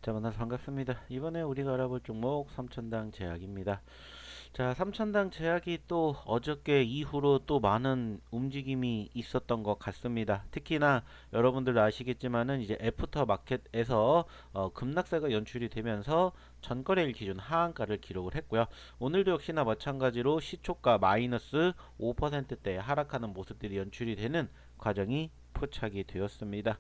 자, 만나서 반갑습니다. 이번에 우리가 알아볼 종목 삼천당 제약입니다. 자, 삼천당 제약이 또 어저께 이후로 또 많은 움직임이 있었던 것 같습니다. 특히나 여러분들도 아시겠지만은 이제 애프터 마켓에서 급락세가 연출이 되면서 전거래일 기준 하한가를 기록을 했고요. 오늘도 역시나 마찬가지로 시초가 마이너스 5%대 하락하는 모습들이 연출이 되는 과정이 포착이 되었습니다.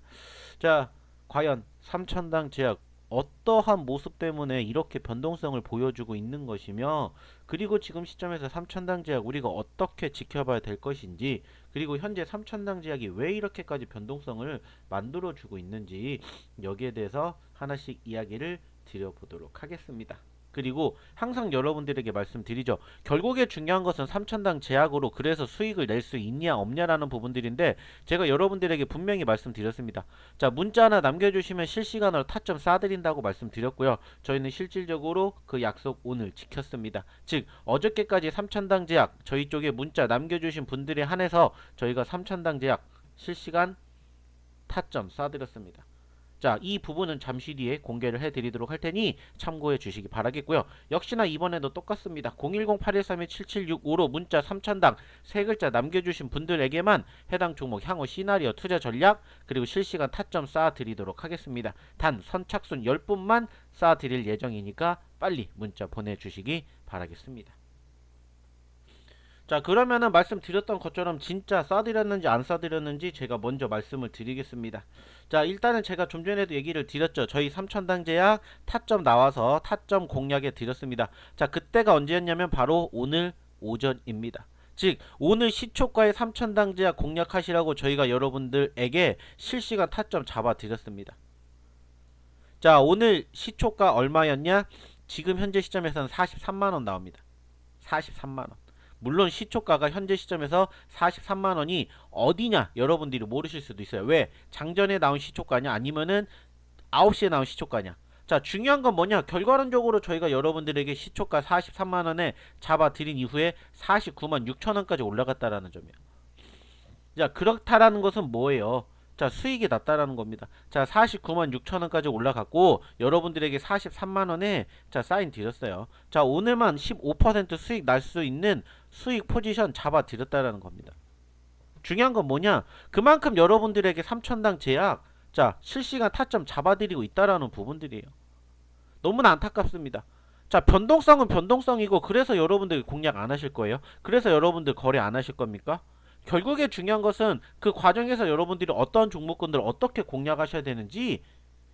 자, 과연 삼천당 제약 어떠한 모습 때문에 이렇게 변동성을 보여주고 있는 것이며, 그리고 지금 시점에서 삼천당 제약 우리가 어떻게 지켜봐야 될 것인지, 그리고 현재 삼천당 제약이 왜 이렇게까지 변동성을 만들어주고 있는지, 여기에 대해서 하나씩 이야기를 드려보도록 하겠습니다. 그리고 항상 여러분들에게 말씀드리죠. 결국에 중요한 것은 삼천당 제약으로 그래서 수익을 낼 수 있냐 없냐라는 부분들인데, 제가 여러분들에게 분명히 말씀드렸습니다. 자, 문자 하나 남겨주시면 실시간으로 타점 쏴드린다고 말씀드렸고요. 저희는 실질적으로 그 약속 오늘 지켰습니다. 즉 어저께까지 삼천당 제약 저희 쪽에 문자 남겨주신 분들에 한해서 저희가 삼천당 제약 실시간 타점 쏴드렸습니다. 자, 이 부분은 잠시 뒤에 공개를 해드리도록 할 테니 참고해 주시기 바라겠고요. 역시나 이번에도 똑같습니다. 010-8132-7765로 문자 3000당 세 글자 남겨주신 분들에게만 해당 종목 향후 시나리오 투자 전략 그리고 실시간 타점 쌓아드리도록 하겠습니다. 단 선착순 10분만 쌓아드릴 예정이니까 빨리 문자 보내주시기 바라겠습니다. 자, 그러면은 말씀드렸던 것처럼 진짜 싸드렸는지 안 싸드렸는지 제가 먼저 말씀을 드리겠습니다. 자, 일단은 제가 좀 전에도 얘기를 드렸죠. 저희 삼천당 제약 타점 나와서 타점 공략에 드렸습니다. 자, 그때가 언제였냐면 바로 오늘 오전입니다. 즉 오늘 시초가의 삼천당 제약 공략하시라고 저희가 여러분들에게 실시간 타점 잡아 드렸습니다. 자, 오늘 시초가 얼마였냐? 지금 현재 시점에서는 43만원 나옵니다. 43만원. 물론 시초가가 현재 시점에서 43만원이 어디냐 여러분들이 모르실 수도 있어요. 왜? 장전에 나온 시초가냐 아니면은 9시에 나온 시초가냐. 자, 중요한 건 뭐냐, 결과론적으로 저희가 여러분들에게 시초가 43만원에 잡아드린 이후에 49만 6천원까지 올라갔다라는 점이에요. 자, 그렇다라는 것은 뭐예요? 자, 수익이 났다라는 겁니다. 자, 49만 6천원까지 올라갔고 여러분들에게 43만원에 자 사인 드렸어요. 자, 오늘만 15% 수익 날 수 있는 수익 포지션 잡아 드렸다라는 겁니다. 중요한 건 뭐냐, 그만큼 여러분들에게 3천당 제약 자 실시간 타점 잡아드리고 있다라는 부분들이에요. 너무나 안타깝습니다. 자, 변동성은 변동성이고 그래서 여러분들 공략 안 하실 거예요? 그래서 여러분들 거래 안 하실 겁니까? 결국에 중요한 것은 그 과정에서 여러분들이 어떤 종목군들을 어떻게 공략하셔야 되는지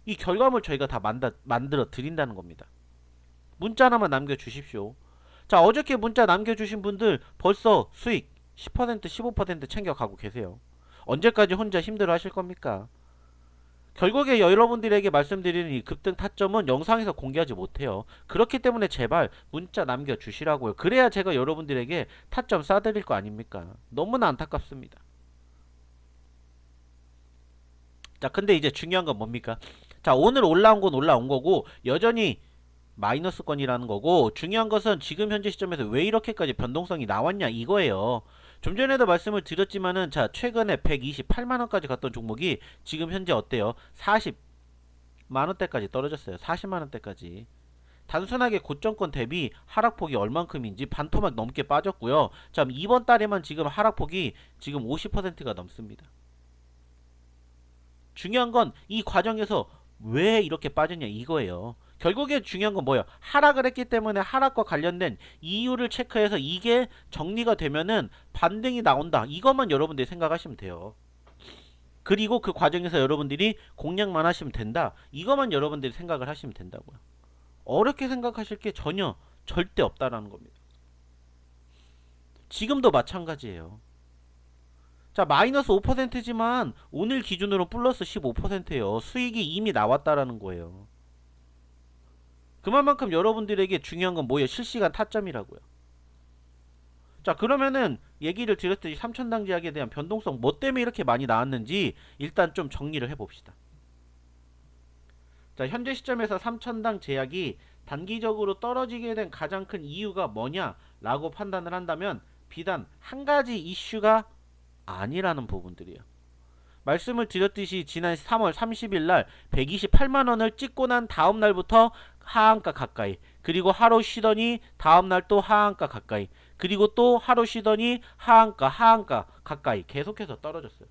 이 결과물 저희가 다 만들어 드린다는 겁니다. 문자 하나만 남겨주십시오. 자, 어저께 문자 남겨주신 분들 벌써 수익 10% 15% 챙겨가고 계세요. 언제까지 혼자 힘들어 하실 겁니까? 결국에 여러분들에게 말씀드리는 이 급등 타점은 영상에서 공개하지 못해요. 그렇기 때문에 제발 문자 남겨주시라고요. 그래야 제가 여러분들에게 타점 쏴드릴 거 아닙니까? 너무나 안타깝습니다. 자, 근데 이제 중요한 건 뭡니까? 자, 오늘 올라온 건 올라온 거고 여전히 마이너스권이라는 거고, 중요한 것은 지금 현재 시점에서 왜 이렇게까지 변동성이 나왔냐 이거예요. 좀 전에도 말씀을 드렸지만은 자, 최근에 128만원까지 갔던 종목이 지금 현재 어때요? 40만원대까지 떨어졌어요. 40만원대까지. 단순하게 고점권 대비 하락폭이 얼만큼인지 반토막 넘게 빠졌고요. 자, 이번 달에만 지금 하락폭이 지금 50%가 넘습니다. 중요한 건 이 과정에서 왜 이렇게 빠졌냐 이거예요. 결국에 중요한 건 뭐예요? 하락을 했기 때문에 하락과 관련된 이유를 체크해서 이게 정리가 되면은 반등이 나온다. 이것만 여러분들이 생각하시면 돼요. 그리고 그 과정에서 여러분들이 공략만 하시면 된다. 이것만 여러분들이 생각을 하시면 된다고요. 어렵게 생각하실 게 전혀 절대 없다라는 겁니다. 지금도 마찬가지예요. 자, 마이너스 5%지만 오늘 기준으로 플러스 15%예요. 수익이 이미 나왔다라는 거예요. 그만큼 여러분들에게 중요한 건 뭐예요? 실시간 타점이라고요. 자, 그러면은 얘기를 드렸듯이 삼천당 제약에 대한 변동성 뭐 때문에 이렇게 많이 나왔는지 일단 좀 정리를 해봅시다. 자, 현재 시점에서 삼천당 제약이 단기적으로 떨어지게 된 가장 큰 이유가 뭐냐라고 판단을 한다면 비단 한 가지 이슈가 아니라는 부분들이에요. 말씀을 드렸듯이 지난 3월 30일 날 128만 원을 찍고 난 다음 날부터 하한가 가까이, 그리고 하루 쉬더니 다음 날 또 하한가 가까이, 그리고 또 하루 쉬더니 하한가 가까이 계속해서 떨어졌어요.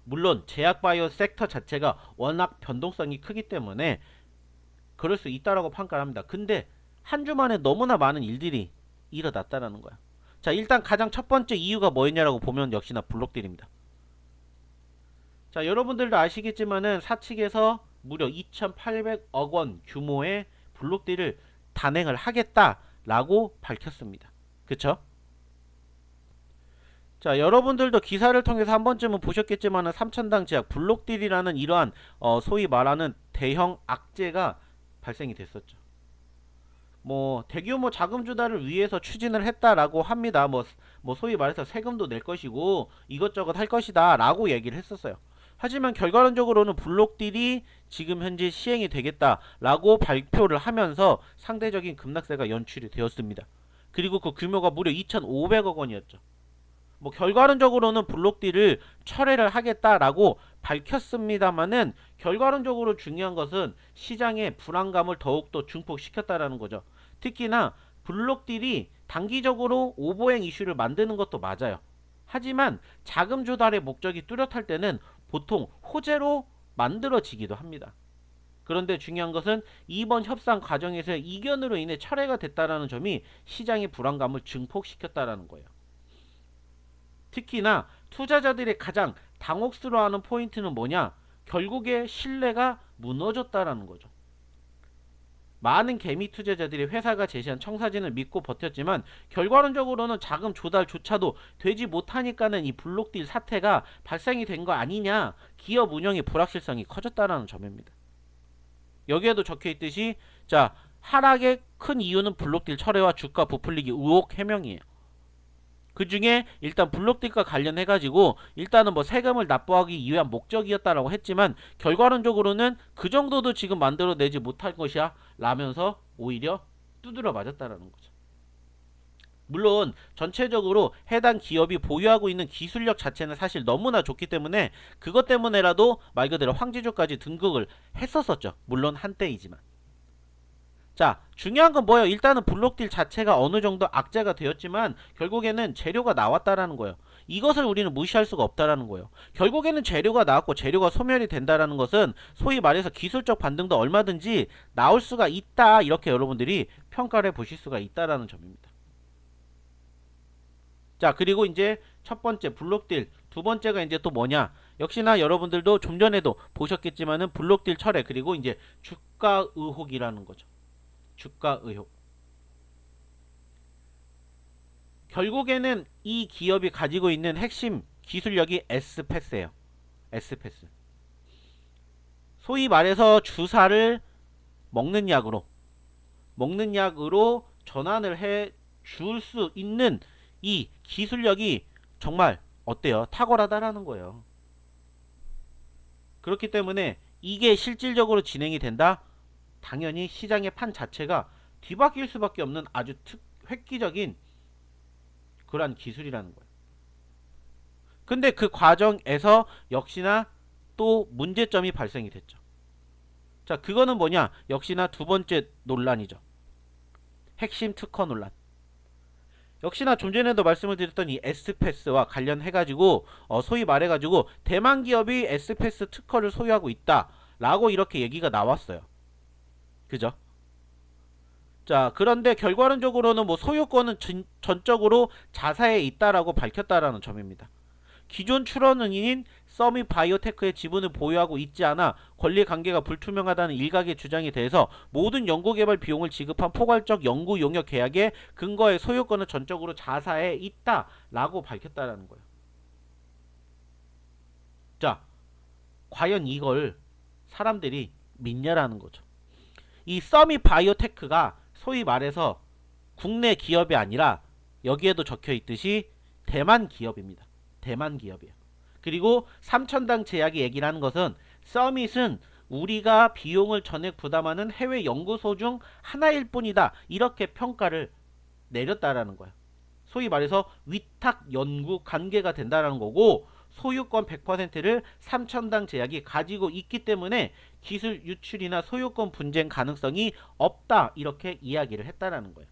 물론 제약바이오 섹터 자체가 워낙 변동성이 크기 때문에 그럴 수 있다라고 평가를 합니다. 근데 한 주 만에 너무나 많은 일들이 일어났다라는 거야. 자, 일단 가장 첫 번째 이유가 뭐였냐라고 보면 역시나 블록딜입니다. 자, 여러분들도 아시겠지만은 사측에서 무려 2,800억 원 규모의 블록딜을 단행을 하겠다라고 밝혔습니다. 그쵸? 자, 여러분들도 기사를 통해서 한 번쯤은 보셨겠지만은 삼천당 제약 블록딜이라는 이러한 소위 말하는 대형 악재가 발생이 됐었죠. 뭐 대규모 자금 조달을 위해서 추진을 했다라고 합니다. 뭐 소위 말해서 세금도 낼 것이고 이것저것 할 것이다라고 얘기를 했었어요. 하지만 결과론적으로는 블록딜이 지금 현재 시행이 되겠다라고 발표를 하면서 상대적인 급락세가 연출이 되었습니다. 그리고 그 규모가 무려 2,500억 원이었죠. 뭐 결과론적으로는 블록딜을 철회를 하겠다라고 밝혔습니다만은 결과론적으로 중요한 것은 시장의 불안감을 더욱더 증폭시켰다라는 거죠. 특히나 블록딜이 단기적으로 오버행 이슈를 만드는 것도 맞아요. 하지만 자금 조달의 목적이 뚜렷할 때는 보통 호재로 만들어지기도 합니다. 그런데 중요한 것은 이번 협상 과정에서의 이견으로 인해 철회가 됐다라는 점이 시장의 불안감을 증폭시켰다라는 거예요. 특히나 투자자들의 가장 당혹스러워하는 포인트는 뭐냐? 결국에 신뢰가 무너졌다라는 거죠. 많은 개미 투자자들이 회사가 제시한 청사진을 믿고 버텼지만 결과론적으로는 자금 조달조차도 되지 못하니까는 이 블록딜 사태가 발생이 된 거 아니냐, 기업 운영의 불확실성이 커졌다라는 점입니다. 여기에도 적혀있듯이 자, 하락의 큰 이유는 블록딜 철회와 주가 부풀리기 의혹 해명이에요. 그 중에 일단 블록딜과 관련해가지고 일단은 뭐 세금을 납부하기 위한 목적이었다라고 했지만 결과론적으로는 그 정도도 지금 만들어내지 못할 것이야 라면서 오히려 두드려 맞았다라는 거죠. 물론 전체적으로 해당 기업이 보유하고 있는 기술력 자체는 사실 너무나 좋기 때문에 그것 때문에라도 말 그대로 황제조까지 등극을 했었었죠. 물론 한때이지만. 자, 중요한 건 뭐예요? 일단은 블록딜 자체가 어느 정도 악재가 되었지만 결국에는 재료가 나왔다라는 거예요. 이것을 우리는 무시할 수가 없다라는 거예요. 결국에는 재료가 나왔고 재료가 소멸이 된다라는 것은 소위 말해서 기술적 반등도 얼마든지 나올 수가 있다, 이렇게 여러분들이 평가를 해보실 수가 있다라는 점입니다. 자, 그리고 이제 첫 번째 블록딜, 두 번째가 이제 또 뭐냐? 역시나 여러분들도 좀 전에도 보셨겠지만은 블록딜 철회, 그리고 이제 주가 의혹이라는 거죠. 주가 의혹. 결국에는 이 기업이 가지고 있는 핵심 기술력이 S패스예요. S패스. 소위 말해서 주사를 먹는 약으로 전환을 해 줄 수 있는 이 기술력이 정말 어때요? 탁월하다라는 거예요. 그렇기 때문에 이게 실질적으로 진행이 된다? 당연히 시장의 판 자체가 뒤바뀔 수밖에 없는 아주 획기적인 그러한 기술이라는 거예요. 근데 그 과정에서 역시나 또 문제점이 발생이 됐죠. 자, 그거는 뭐냐? 역시나 두 번째 논란이죠. 핵심 특허 논란. 역시나 좀 전에도 말씀을 드렸던 이 S패스와 관련해가지고 소위 말해가지고 대만 기업이 S패스 특허를 소유하고 있다라고 이렇게 얘기가 나왔어요. 그죠? 자, 그런데 결과론적으로는 뭐 소유권은 전적으로 자사에 있다라고 밝혔다라는 점입니다. 기존 출원인인 써미 바이오테크의 지분을 보유하고 있지 않아 권리관계가 불투명하다는 일각의 주장에 대해서 모든 연구개발 비용을 지급한 포괄적 연구 용역 계약의 근거의 소유권은 전적으로 자사에 있다라고 밝혔다라는 거예요. 자, 과연 이걸 사람들이 믿냐라는 거죠. 이 써미 바이오테크가 소위 말해서 국내 기업이 아니라 여기에도 적혀 있듯이 대만 기업입니다. 대만 기업이에요. 그리고 삼천당 제약이 얘기를 하는 것은 서밋은 우리가 비용을 전액 부담하는 해외 연구소 중 하나일 뿐이다, 이렇게 평가를 내렸다라는 거야. 소위 말해서 위탁 연구 관계가 된다라는 거고, 소유권 100%를 삼천당 제약이 가지고 있기 때문에 기술 유출이나 소유권 분쟁 가능성이 없다, 이렇게 이야기를 했다라는 거예요.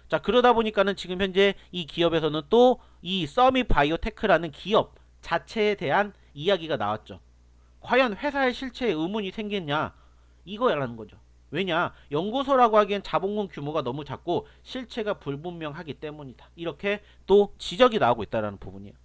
자, 그러다 보니까는 지금 현재 이 기업에서는 또 이 서밋 바이오테크라는 기업 자체에 대한 이야기가 나왔죠. 과연 회사의 실체에 의문이 생겼냐, 이거라는 거죠. 왜냐, 연구소라고 하기엔 자본금 규모가 너무 작고 실체가 불분명하기 때문이다, 이렇게 또 지적이 나오고 있다는 부분이에요.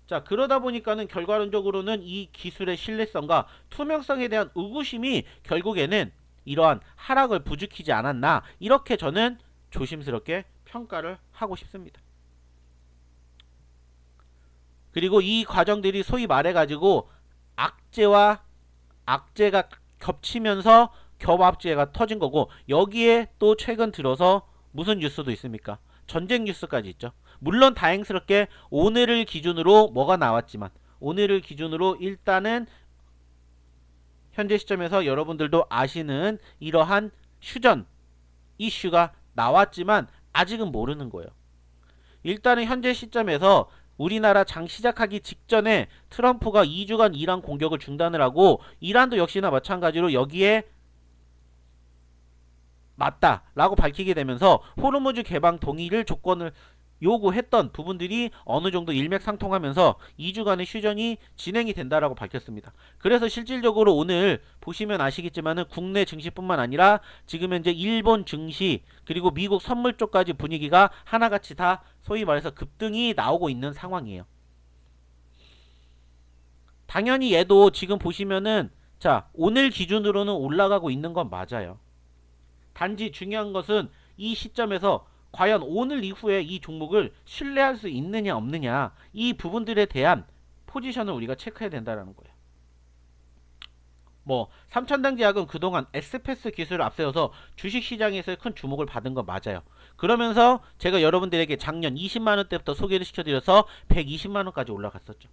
자, 그러다 보니까는 결과론적으로는 이 기술의 신뢰성과 투명성에 대한 의구심이 결국에는 이러한 하락을 부추기지 않았나, 이렇게 저는 조심스럽게 평가를 하고 싶습니다. 그리고 이 과정들이 소위 말해가지고 악재와 악재가 겹치면서 겹압재가 터진 거고, 여기에 또 최근 들어서 무슨 뉴스도 있습니까? 전쟁 뉴스까지 있죠. 물론 다행스럽게 오늘을 기준으로 뭐가 나왔지만, 오늘을 기준으로 일단은 현재 시점에서 여러분들도 아시는 이러한 휴전 이슈가 나왔지만 아직은 모르는 거예요. 일단은 현재 시점에서 우리나라 장 시작하기 직전에 트럼프가 2주간 이란 공격을 중단을 하고, 이란도 역시나 마찬가지로 여기에 맞다라고 밝히게 되면서 호르무즈 개방 동의를 조건을 요구했던 부분들이 어느 정도 일맥상통하면서 2주간의 휴전이 진행이 된다라고 밝혔습니다. 그래서 실질적으로 오늘 보시면 아시겠지만은 국내 증시뿐만 아니라 지금 현재 일본 증시 그리고 미국 선물 쪽까지 분위기가 하나같이 다 소위 말해서 급등이 나오고 있는 상황이에요. 당연히 얘도 지금 보시면은 자, 오늘 기준으로는 올라가고 있는 건 맞아요. 단지 중요한 것은 이 시점에서 과연 오늘 이후에 이 종목을 신뢰할 수 있느냐 없느냐, 이 부분들에 대한 포지션을 우리가 체크해야 된다는 거예요. 뭐 삼천당 제약은 그동안 에스페스 기술을 앞세워서 주식시장에서 큰 주목을 받은 건 맞아요. 그러면서 제가 여러분들에게 작년 20만원대부터 소개를 시켜드려서 120만원까지 올라갔었죠.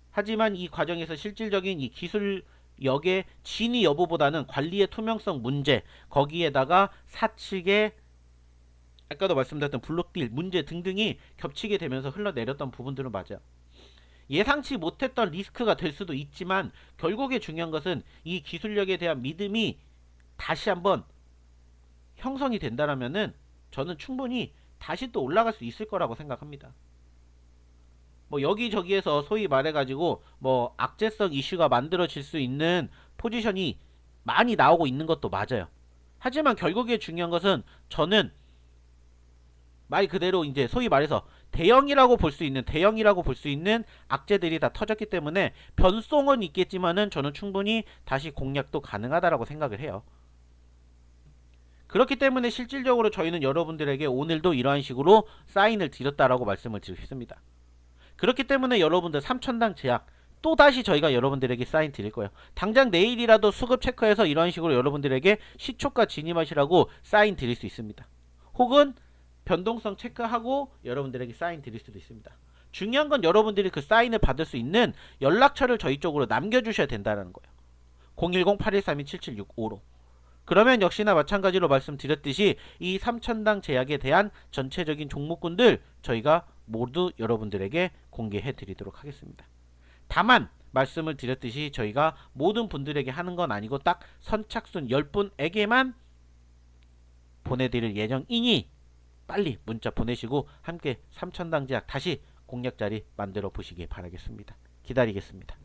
하지만 이 과정에서 실질적인 이 기술력의 진위 여부보다는 관리의 투명성 문제, 거기에다가 사측의 아까도 말씀드렸던 블록딜 문제 등등이 겹치게 되면서 흘러내렸던 부분들은 맞아요. 예상치 못했던 리스크가 될 수도 있지만 결국에 중요한 것은 이 기술력에 대한 믿음이 다시 한번 형성이 된다면은 저는 충분히 다시 또 올라갈 수 있을 거라고 생각합니다. 뭐 여기저기에서 소위 말해가지고 뭐 악재성 이슈가 만들어질 수 있는 포지션이 많이 나오고 있는 것도 맞아요. 하지만 결국에 중요한 것은 저는 말 그대로 이제 소위 말해서 대형이라고 볼 수 있는 악재들이 다 터졌기 때문에 변동은 있겠지만은 저는 충분히 다시 공략도 가능하다라고 생각을 해요. 그렇기 때문에 실질적으로 저희는 여러분들에게 오늘도 이러한 식으로 사인을 드렸다라고 말씀을 드리겠습니다. 그렇기 때문에 여러분들 삼천당 제약 또다시 저희가 여러분들에게 사인 드릴 거예요. 당장 내일이라도 수급 체크해서 이런 식으로 여러분들에게 시초가 진입하시라고 사인 드릴 수 있습니다. 혹은 변동성 체크하고 여러분들에게 사인 드릴 수도 있습니다. 중요한 건 여러분들이 그 사인을 받을 수 있는 연락처를 저희 쪽으로 남겨주셔야 된다는 거예요. 010-8132-7765로. 그러면 역시나 마찬가지로 말씀드렸듯이 이 삼천당 제약에 대한 전체적인 종목군들 저희가 모두 여러분들에게 공개해 드리도록 하겠습니다. 다만 말씀을 드렸듯이 저희가 모든 분들에게 하는 건 아니고 딱 선착순 10분에게만 보내드릴 예정이니 빨리 문자 보내시고 함께 삼천당 제약 다시 공략 자리 만들어 보시기 바라겠습니다. 기다리겠습니다.